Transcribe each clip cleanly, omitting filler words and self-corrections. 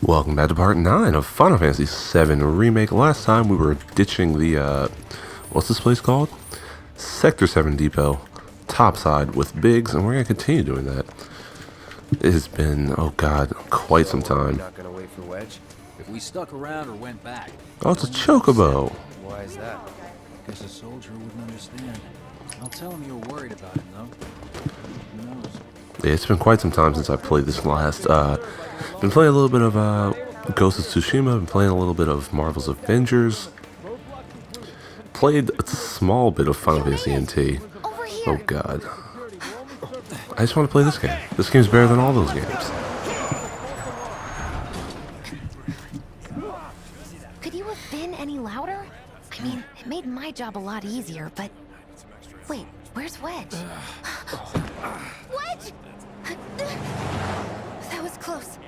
Welcome back to part 9 of Final Fantasy VII Remake. Last time we were ditching the, what's this place called? Sector 7 Depot, topside with Biggs, and we're going to continue doing that. It has been, oh god, quite some time. Not gonna wait for Wedge? If we stuck around or went back. Oh, it's a chocobo. Why is that? Guess a soldier wouldn't understand. I'll tell him you're worried about him, though. Who knows? Yeah, it's been quite some time since I played this last. Been playing a little bit of Ghost of Tsushima, been playing a little bit of Marvel's Avengers. Played a small bit of Final Fantasy NT. Oh god. I just want to play this game. This game's better than all those games. Could you have been any louder? I mean, it made my job a lot easier, but... Wait, where's Wedge? Wedge! That was close.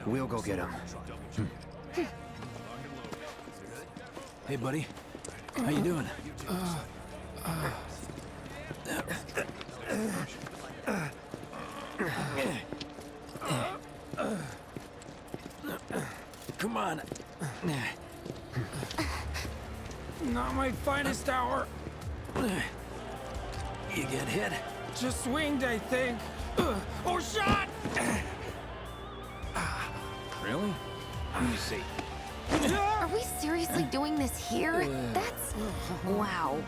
We'll go get him. Hey, buddy. How you doing? Come on. Not my finest hour. You get hit? Just swinged, I think. Oh, shot! Really? Let me see. Are we seriously doing this here? That's... Wow.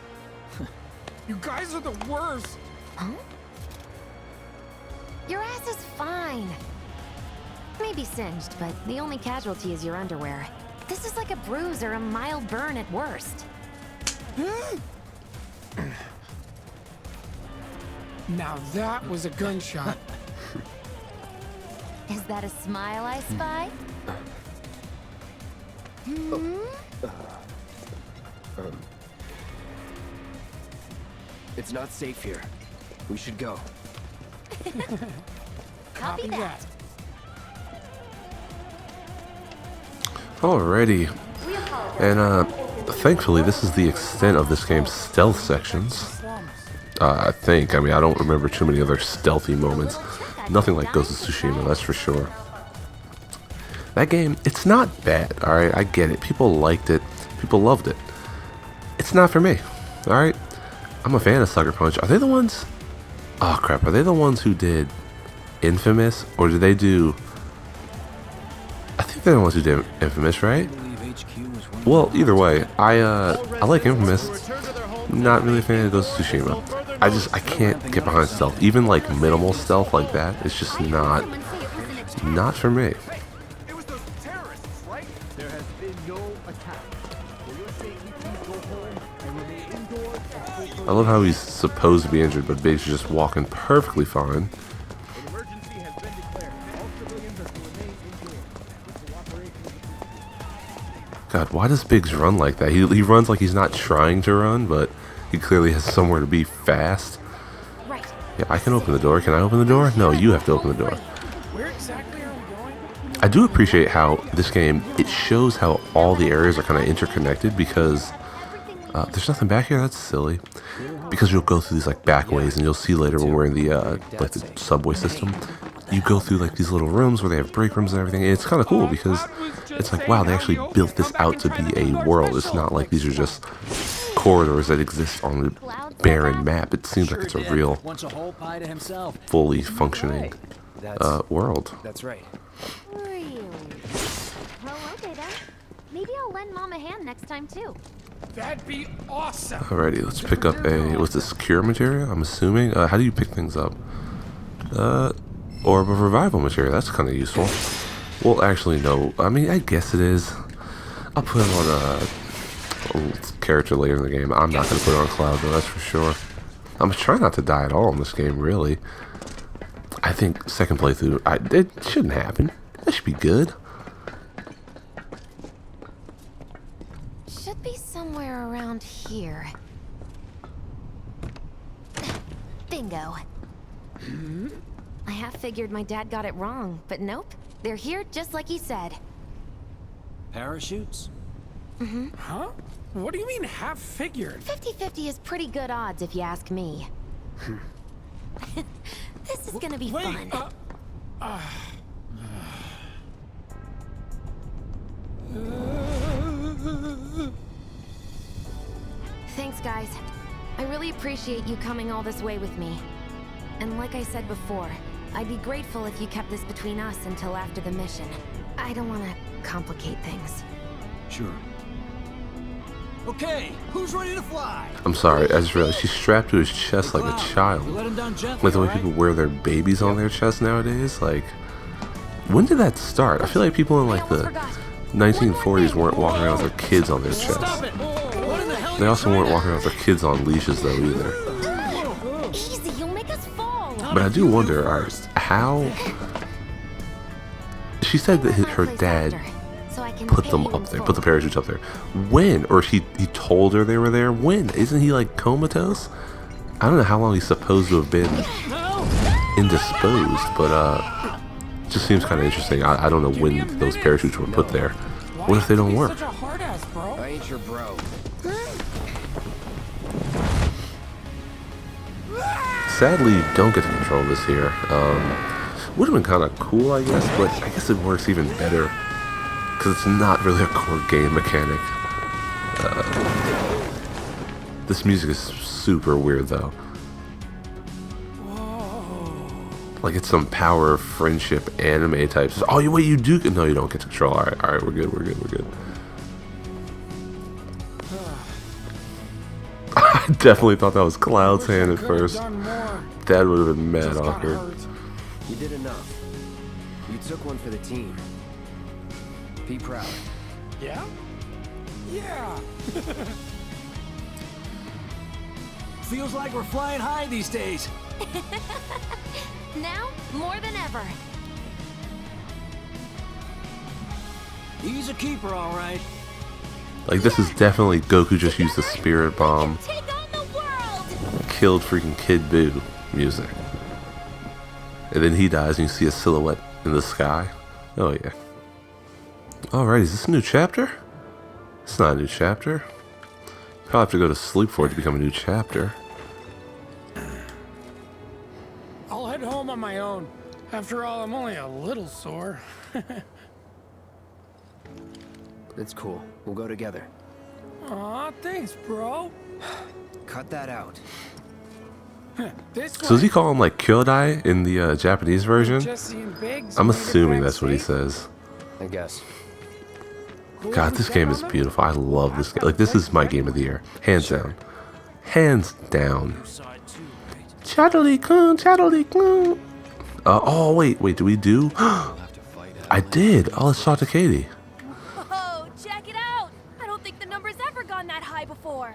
You guys are the worst. Huh? Your ass is fine. Maybe singed, but the only casualty is your underwear. This is like a bruise or a mild burn at worst. Now that was a gunshot. Is that a smile I spy? It's not safe here. We should go. Copy that. Alrighty. And thankfully this is the extent of this game's stealth sections. I think. I mean, I don't remember too many other stealthy moments. Nothing like Ghost of Tsushima, that's for sure. That game, it's not bad, alright? I get it. People liked it. People loved it. It's not for me, alright? I'm a fan of Sucker Punch. Are they the ones... Oh, crap. Are they the ones who did Infamous? Or did they do... I think they're the ones who did Infamous, right? Well, either way, I like Infamous. Not really a fan of Ghost of Tsushima. I can't get behind stealth. Even like minimal stealth like that, it's just not for me. It was those terrorists, right? There has been no attack. For your safety, please go home and remain indoors until I love how he's supposed to be injured, but Biggs is just walking perfectly fine. an emergency has been declared. All civilians are to remain indoors. With cooperation. God, why does Biggs run like that? He runs like he's not trying to run, but he clearly has somewhere to be fast. Right. Yeah, I can open the door. Can I open the door? No, you have to open the door. Where exactly are we going? I do appreciate how this game, it shows how all the areas are kind of interconnected because there's nothing back here. That's silly. Because you'll go through these like back ways, and you'll see later when we're in the like the subway system, you go through like these little rooms where they have break rooms and everything, and it's kind of cool because it's like, wow, they actually built this out to be a world. It's not like these are just corridors that exist on the barren map. It seems like it's a real, Wants a whole pie to himself. fully functioning world. That's right. Really? Well, okay then. Maybe I'll lend Mom a hand next time too. That'd be awesome. Alrighty, let's pick up a, what's this, cure material, I'm assuming? How do you pick things up? Orb of revival material, that's kind of useful. Well, actually, no. I mean, I guess it is. I'll put it on a character later in the game. I'm not going to put it on Cloud, though, that's for sure. I'm trying not to die at all in this game, really. I think second playthrough, it shouldn't happen. That should be good. Should be somewhere around here. Bingo. I half figured my dad got it wrong, but nope. They're here just like he said. Parachutes? Huh? What do you mean half figured? 50-50 is pretty good odds if you ask me. This is gonna be fun. guys. I really appreciate you coming all this way with me. And like I said before, I'd be grateful if you kept this between us until after the mission. I don't want to complicate things. Sure. Okay, who's ready to fly? I'm sorry, I just realized she's strapped to his chest like a child. You let him down gently, Like the way alright? people wear their babies on their chest nowadays. Like, when did that start? I feel like people in like the 1940s weren't walking around with their kids on their chest. Stop it! What in the hell They are you also trying weren't to- walking around with their kids on leashes though either. Easy, you'll make us fall. But I do wonder, alright, how... She said that her dad put them up there, put the parachutes up there. When? Or he told her they were there? When? Isn't he like comatose? I don't know how long he's supposed to have been indisposed, but just seems kind of interesting. I don't know when those parachutes were put there. What if they don't work? Such a hard ass, bro. I ain't your bro. Sadly, you don't get to control this here. Would have been kind of cool, I guess, but I guess it works even better because it's not really a core game mechanic. This music is super weird, though. Like it's some power of friendship anime type. Oh, wait, you do? No, you don't get to control. All right, we're good. I definitely thought that was Cloud's hand at first. That would have been mad awkward. You did enough. You took one for the team. Be proud. Yeah? Yeah. Feels like we're flying high these days. Now, more than ever. He's a keeper, all right. Like this is definitely Goku just used the spirit bomb, Take on the world! killed freaking Kid Buu music. And then he dies and you see a silhouette in the sky. Oh yeah. Alright, is this a new chapter? It's not a new chapter. Probably have to go to sleep for it to become a new chapter. I'll head home on my own. After all, I'm only a little sore. It's cool. We'll go together. Aw, thanks, bro. Cut that out. This So does he call him like Kyodai in the Japanese version? Jesse and Biggs I'm made it assuming back that's what he safe. says. I guess. God, this game is beautiful. I love this game. Like, this is my game of the year. Hands down. Hands down. Chattily-kun, chattily-kun. Oh, wait, do we do? I did. Oh, let's talk to Katie. Oh, check it out! I don't think the number's ever gone that high before.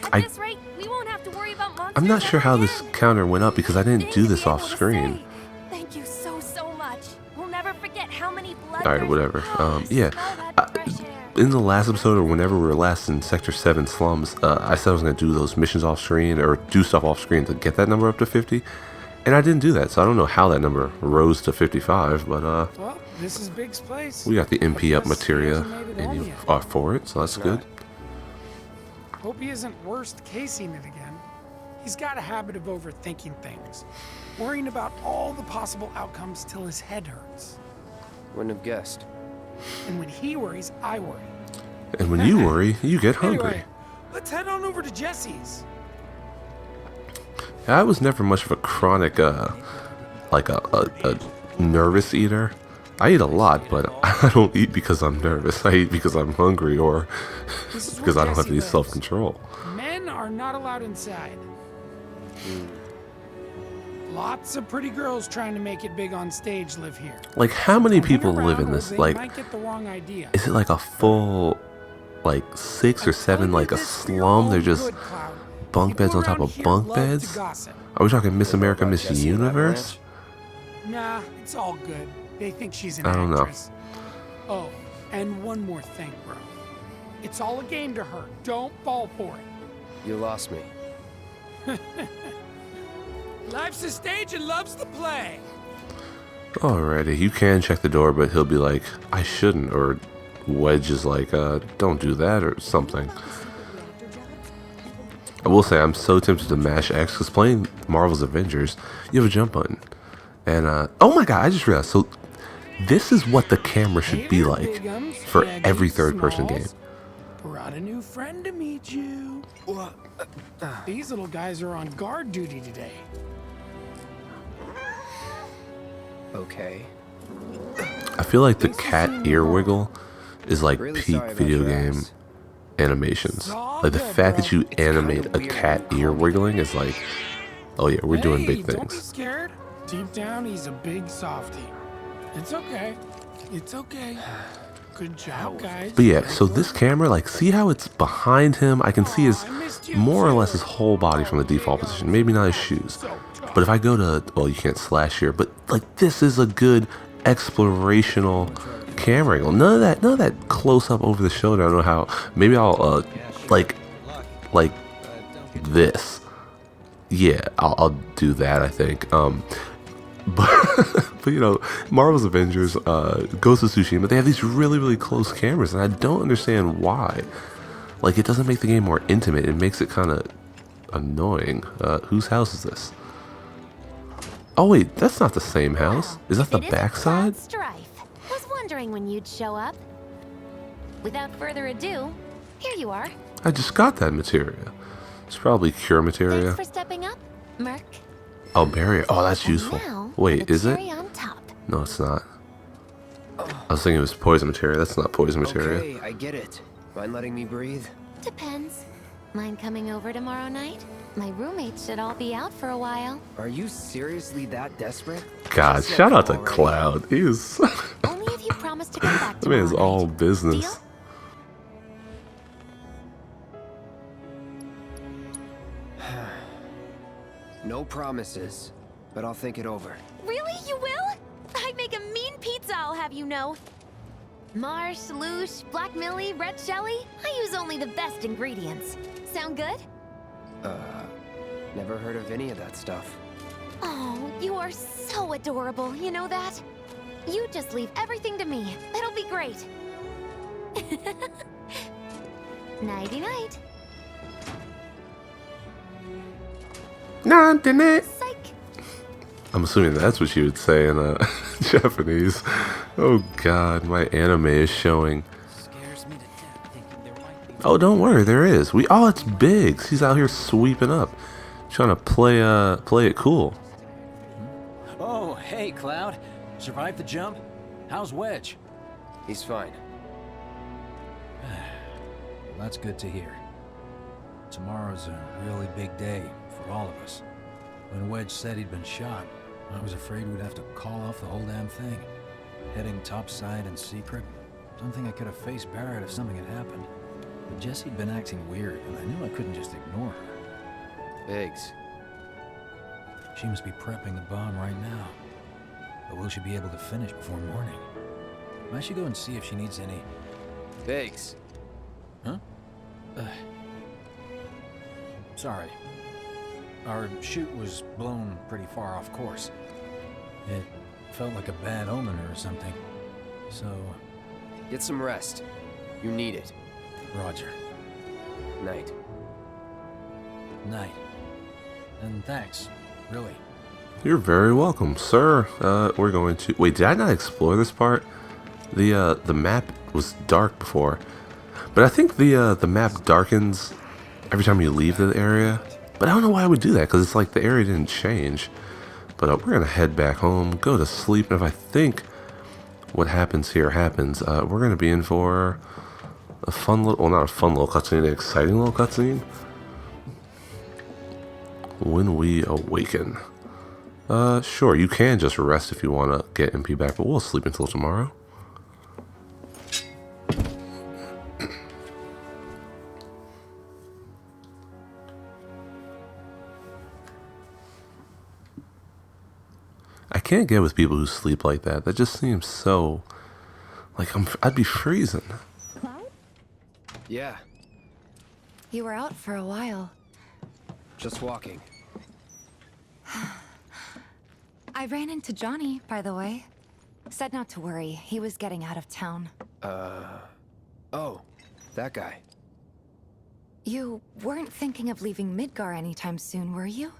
At I- this rate, we won't have to worry about monsters. I'm not sure ever how this again. counter went up because I didn't Thing do to this be off able to screen. say. Thank you so much. We'll never forget how many blood. Alright, whatever. Yeah. Smell that fresh air. In the last episode, or whenever we were last in Sector 7 slums, I said I was going to do those missions off screen, or do stuff off screen to get that number up to 50. And I didn't do that, so I don't know how that number rose to 55, but Well, this is Big's place. we got the MP up Guess he materia hasn't made it home yet. for it, so that's good. Hope he isn't worst casing it again. He's got a habit of overthinking things, worrying about all the possible outcomes till his head hurts. Wouldn't have guessed. And when he worries, I worry. And when you worry, you get hungry. Anyway, let's head on over to Jesse's. I was never much of a chronic, like a nervous eater. I eat a lot, but I don't eat because I'm nervous. I eat because I'm hungry or This is because where I don't have Jesse any lives. self-control. Men are not allowed inside. Lots of pretty girls trying to make it big on stage live here. Like, how many Hang people around live in or this? they Like, might get the wrong idea. is it like a full, like, 6 or 7, like a slum? They're just bunk beds on top of bunk beds? Are we talking Miss America, Miss Jesse and that Universe? Nah, it's all good. They think she's an I don't know. actress. Oh, and one more thing, bro. It's all a game to her. Don't fall for it. You lost me. Life's a stage and love's the play. Alrighty, you can check the door, but he'll be like, I shouldn't, or Wedge is like, don't do that, or something. I will say, I'm so tempted to mash X, because playing Marvel's Avengers, you have a jump button. And, oh my god, I just realized, so this is what the camera should be like for every third-person game. Brought a new friend to meet you. What? These little guys are on guard duty today. Okay. I feel like the cat ear wiggle is like Really peak sorry about video your game ass. animations. It's all Like the good, fact bro. that you It's kinda animate a weird cat when you ear call me wiggling is like, oh yeah, we're doing big Don't be things. scared. Deep down, he's a big softie. It's okay. It's okay. Good job, guys. But yeah, so this camera, like, see how it's behind him? I can see his, Aw, I missed you more or less too. his whole body from the default position. Maybe not his shoes. But if I go to, well, you can't slash here, but like this is a good explorational camera angle. None of that close up over the shoulder. I don't know how. Maybe I'll, like this. Yeah, I'll do that, I think. But you know, Marvel's Avengers, Ghost of Tsushima, they have these really, really close cameras, and I don't understand why. Like, it doesn't make the game more intimate. It makes it kind of annoying. Whose house is this? Oh wait, that's not the same house. Is that the It is a backside? Cloud Strife. Was wondering when you'd show up. Without further ado, here you are. I just got that materia. It's probably cure materia. Thanks for stepping up, Merc. Oh, barrier. Oh, that's And useful. now, Wait, the is it? cherry on top. No, it's not. I was thinking it was poison materia. That's not poison materia. Okay, I get it. Mind letting me breathe? Depends. Mind coming over tomorrow night? My roommates should all be out for a while. Are you seriously that desperate? God, Just shout let out go to already. Cloud. He's Only if you promise to come back that man's tomorrow all night. business. Deal? No promises, but I'll think it over. Really? You will? I make a mean pizza, I'll have you know. Marsh, Loosh, Black Millie, Red Shelly. I use only the best ingredients. Sound good? Never heard of any of that stuff. Oh, you are so adorable, you know that? You just leave everything to me. It'll be great. Nighty-night. Psych. I'm assuming that's what you would say in Japanese. Oh god, my anime is showing. Scares me to death thinking there might be. Oh, don't worry, there is. Oh, it's Biggs. He's out here sweeping up, trying to play it cool. Oh, hey, Cloud. Survived the jump? How's Wedge? He's fine. Well, that's good to hear. Tomorrow's a really big day for all of us. When Wedge said he'd been shot, I was afraid we'd have to call off the whole damn thing. Heading topside in secret. Don't think I could have faced Barrett if something had happened. But Jessie'd been acting weird, and I knew I couldn't just ignore her. Biggs. She must be prepping the bomb right now. But will she be able to finish before morning? I should go and see if she needs any... Biggs. Huh? Sorry. Our chute was blown pretty far off course. It felt like a bad omen or something. So, Get some rest. You need it. Roger. Night. Night. And thanks, really. You're very welcome, sir. We're going to wait. Did I not explore this part? The map was dark before, but I think the map darkens every time you leave the area. But I don't know why I would do that because it's like the area didn't change. But we're gonna head back home, go to sleep, and if I think what happens here happens, we're gonna be in for a fun little, well, not a fun little cutscene, an exciting little cutscene when we awaken. Sure, you can just rest if you want to get MP back, but we'll sleep until tomorrow. I can't get with people who sleep like that. That just seems so... like I'd be freezing. Yeah, You were out for a while. just walking. I ran into Johnny, by the way. Said not to worry. He was getting out of town. Oh, that guy. You weren't thinking of leaving Midgar anytime soon, were you?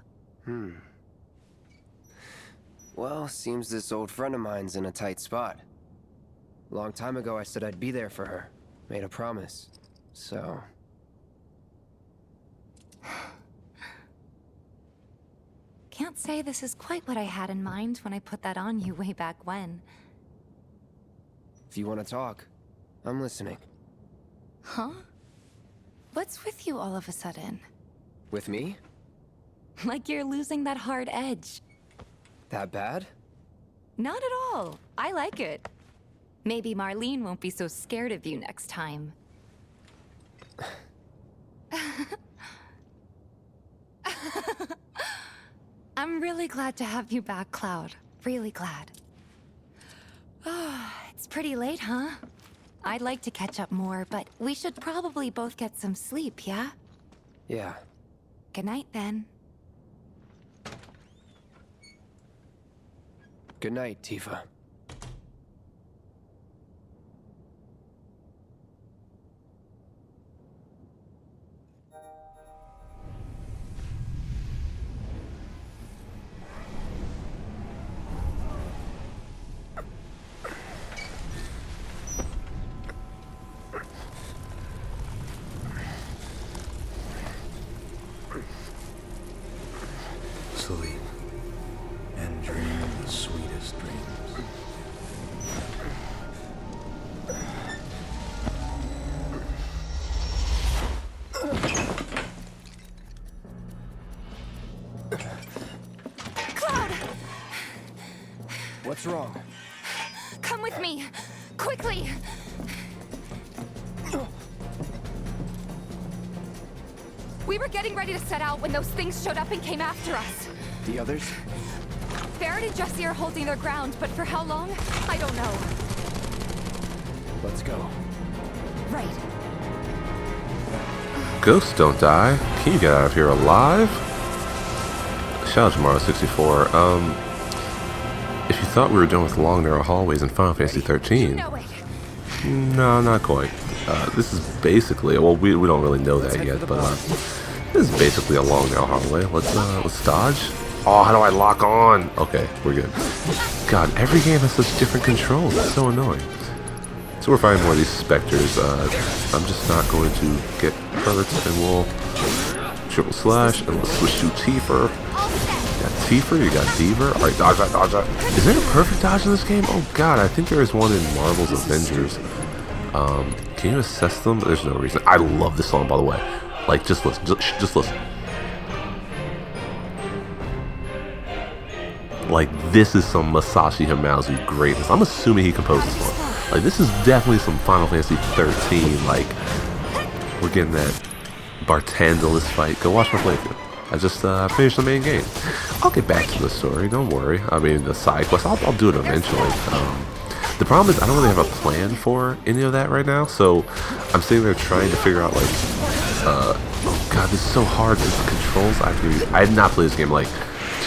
Well, seems this old friend of mine's in a tight spot. Long time ago I said I'd be there for her. Made a promise. So... Can't say this is quite what I had in mind when I put that on you way back when. If you want to talk, I'm listening. Huh? What's with you all of a sudden? With me? Like you're losing that hard edge. That bad? Not at all. I like it. Maybe Marlene won't be so scared of you next time. I'm really glad to have you back, Cloud. Really glad. It's pretty late, huh? I'd like to catch up more, but we should probably both get some sleep, yeah? Yeah. Good night, then. Good night, Tifa. Sleep and dream the sweetest dreams. Cloud! What's wrong? Come with me! Quickly! We were getting ready to set out when those things showed up and came after us. The others? Barrett and Jesse are holding their ground, but for how long? I don't know. Let's go. Right. Ghosts don't die. Can you get out of here alive? Shout out to Mario64. If you thought we were done with long, narrow hallways in Final Fantasy 13, Know it. no, not quite. This is basically, well, we don't really know that yet, but this is basically a long, narrow hallway. Let's dodge. Oh, how do I lock on? Okay, we're good. God, every game has such different controls. It's so annoying. So we're fighting more of these specters. I'm just not going to get hurt, and we'll triple slash, and let's switch to Tifa. You got Tifa, you got Diva. Alright, dodge that, dodge that. Is there a perfect dodge in this game? Oh god, I think there is one in Marvel's Avengers. Can you assess them? There's no reason. I love this song, by the way. Like, just listen. Just listen. Like, this is some Masashi Hamauzu greatness. I'm assuming he composed this one. Like, this is definitely some Final Fantasy 13. Like, we're getting that Bartandalus fight. Go watch my playthrough. I just finished the main game. I'll get back to the story. Don't worry. I mean, the side quest. I'll do it eventually. The problem is I don't really have a plan for any of that right now. So I'm sitting there trying to figure out, like, oh god, this is so hard. The controls I had not played this game like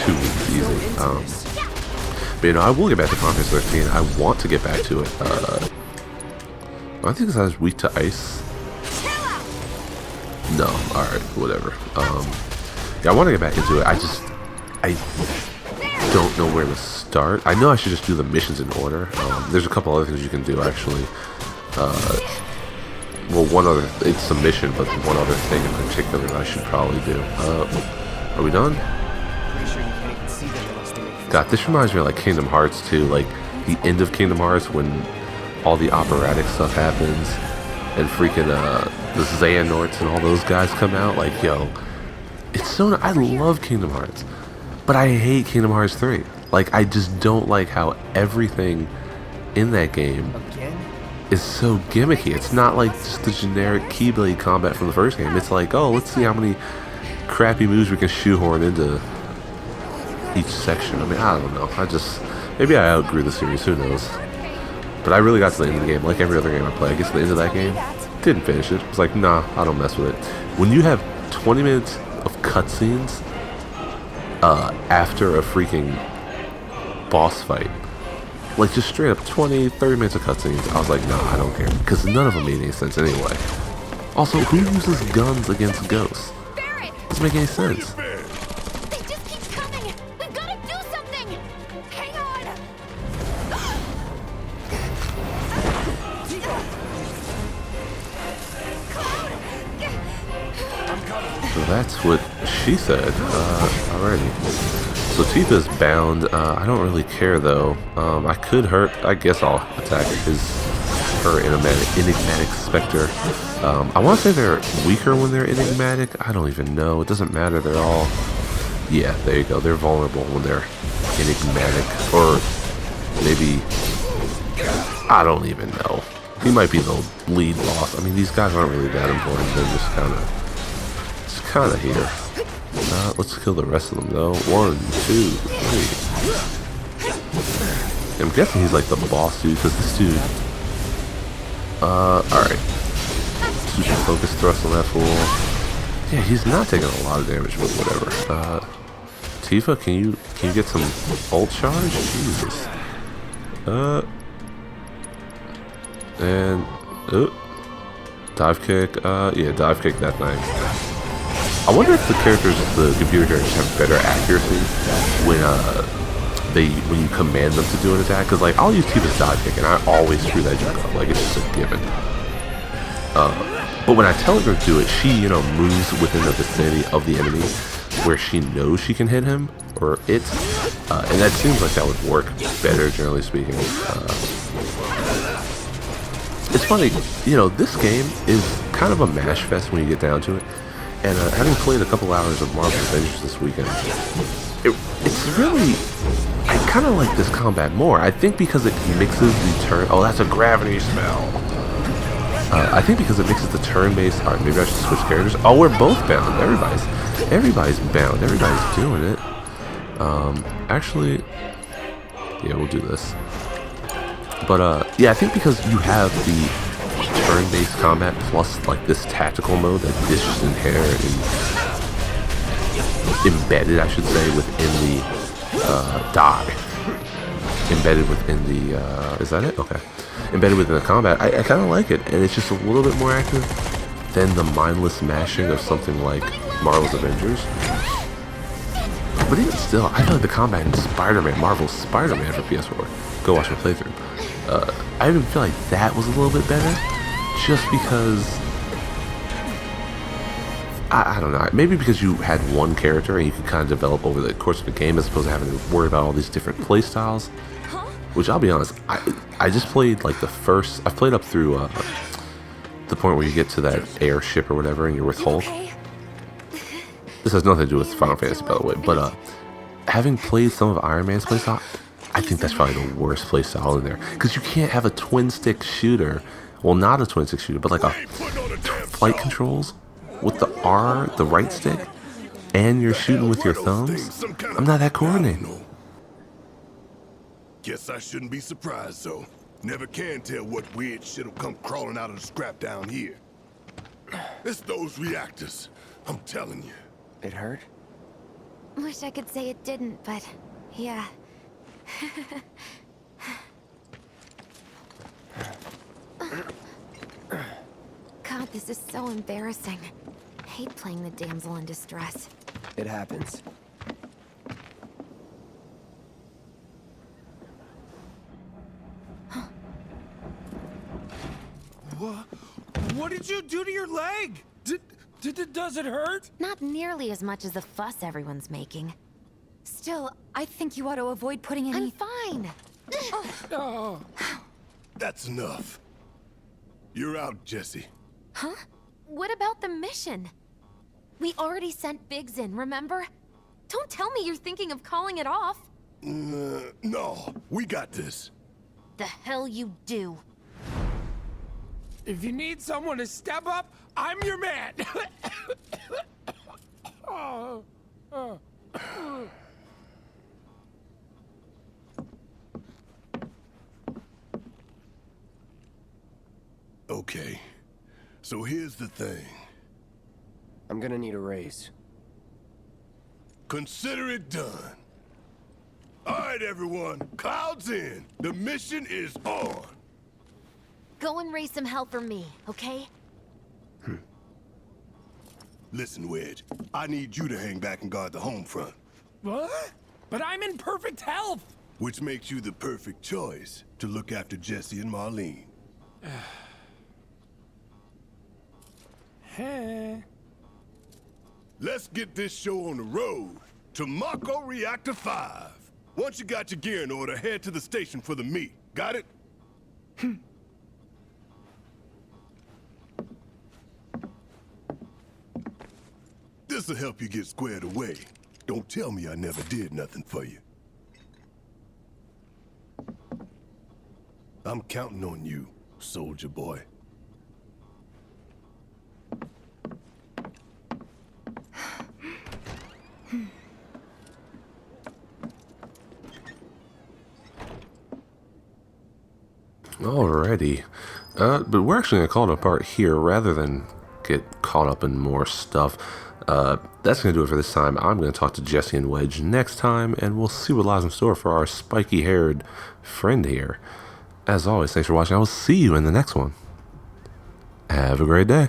2 weeks easy. But you know, I will get back to Final Fantasy 13. I want to get back to it. I think this is weak to ice. No, alright, whatever. Yeah, I want to get back into it. I don't know where to start. I know I should just do the missions in order. There's a couple other things you can do, actually. Well, one other, it's a mission, but one other thing in particular that I should probably do. Are we done? God, this reminds me of like Kingdom Hearts too, like the end of Kingdom Hearts when all the operatic stuff happens and freaking the Xehanorts and all those guys come out. Like, yo, it's so, I love Kingdom Hearts, but I hate Kingdom Hearts 3. Like, I just don't like how everything in that game is so gimmicky. It's not like just the generic Keyblade combat from the first game. It's like, oh, let's see how many crappy moves we can shoehorn into each section. I mean, I don't know. Maybe I outgrew the series, who knows. But I really got to the end of the game, like every other game I play. I get to the end of that game, didn't finish it. It's like, nah, I don't mess with it. When you have 20 minutes of cutscenes after a freaking boss fight, like just straight up 20, 30 minutes of cutscenes, I was like, nah, I don't care. Because none of them made any sense anyway. Also, who uses guns against ghosts? Doesn't make any sense. that's what she said. Alrighty. So Tifa's bound. I don't really care though. I could hurt. I guess I'll attack her enigmatic specter. I want to say they're weaker when they're enigmatic. I don't even know. It doesn't matter. They're all. Yeah, there you go. They're vulnerable when they're enigmatic, or maybe I don't even know. He might be the lead boss. I mean, these guys aren't really that important. They're just kind of here. Let's kill the rest of them though. 1, 2, 3. I'm guessing he's like the boss dude, because this dude. Alright. Super focus thrust on that fool. Yeah, he's not taking a lot of damage, but whatever. Tifa, can you get some ult charge? Jesus. And dive kick. Yeah, dive kick that thing. I wonder if the computer characters have better accuracy when you command them to do an attack. Because like I'll use Tifa's dive kick and I always screw that joke up. Like it's just a given. But when I tell her to do it, she moves within the vicinity of the enemy where she knows she can hit him or it, and that seems like that would work better, generally speaking. It's funny, this game is kind of a mash fest when you get down to it. And having played a couple hours of Marvel's Avengers this weekend, it's really, I kind of like this combat more. I think because it mixes the turn. Oh, that's a gravity spell. I think because it mixes the turn-based. All right, maybe I should switch characters. Oh, we're both bound. Everybody's bound. Everybody's doing it. Actually, yeah, we'll do this. But yeah, I think because you have the turn-based combat plus like this tactical mode that is just inherent and embedded, I should say, within the embedded within the is that it? Okay, embedded within the combat. I kind of like it, and it's just a little bit more active than the mindless mashing of something like Marvel's Avengers. But even still, I feel like the combat in Marvel's Spider-Man for PS4. Go watch my playthrough. I even feel like that was a little bit better. Just because, I don't know, maybe because you had one character and you could kind of develop over the course of the game as opposed to having to worry about all these different play styles. Which I'll be honest, I just played like I've played up through the point where you get to that airship or whatever and you're with Hulk. This has nothing to do with Final Fantasy, by the way, but having played some of Iron Man's playstyle, I think that's probably the worst playstyle in there. Because you can't have a twin-stick shooter. Well, not a twin-stick shooter, but like a flight controls with the R, the right stick, and you're shooting with your thumbs. I'm not that coordinated. Guess I shouldn't be surprised, though. Never can tell what weird shit'll come crawling out of the scrap down here. It's those reactors, I'm telling you. It hurt? Wish I could say it didn't, but yeah. God, this is so embarrassing. I hate playing the damsel in distress. It happens. What did you do to your leg? Does it hurt? Not nearly as much as the fuss everyone's making. Still, I think you ought to avoid putting any... I'm fine. Oh. That's enough. You're out, Jesse. Huh? What about the mission? We already sent Biggs in, remember? Don't tell me you're thinking of calling it off. No, we got this. The hell you do. If you need someone to step up, I'm your man. Okay, so here's the thing. I'm gonna need a raise. Consider it done. All right, everyone, clouds in. The mission is on. Go and raise some hell for me, okay? Listen, Wedge, I need you to hang back and guard the home front. What? But I'm in perfect health. Which makes you the perfect choice to look after Jesse and Marlene. Hey. Let's get this show on the road to Mako Reactor 5. Once you got your gear in order, head to the station for the meet. Got it? This'll help you get squared away. Don't tell me I never did nothing for you. I'm counting on you, soldier boy. Alrighty. But we're actually going to call it a part here rather than get caught up in more stuff. That's going to do it for this time. I'm going to talk to Jesse and Wedge next time, and we'll see what lies in store for our spiky-haired friend here. As always, thanks for watching. I will see you in the next one. Have a great day.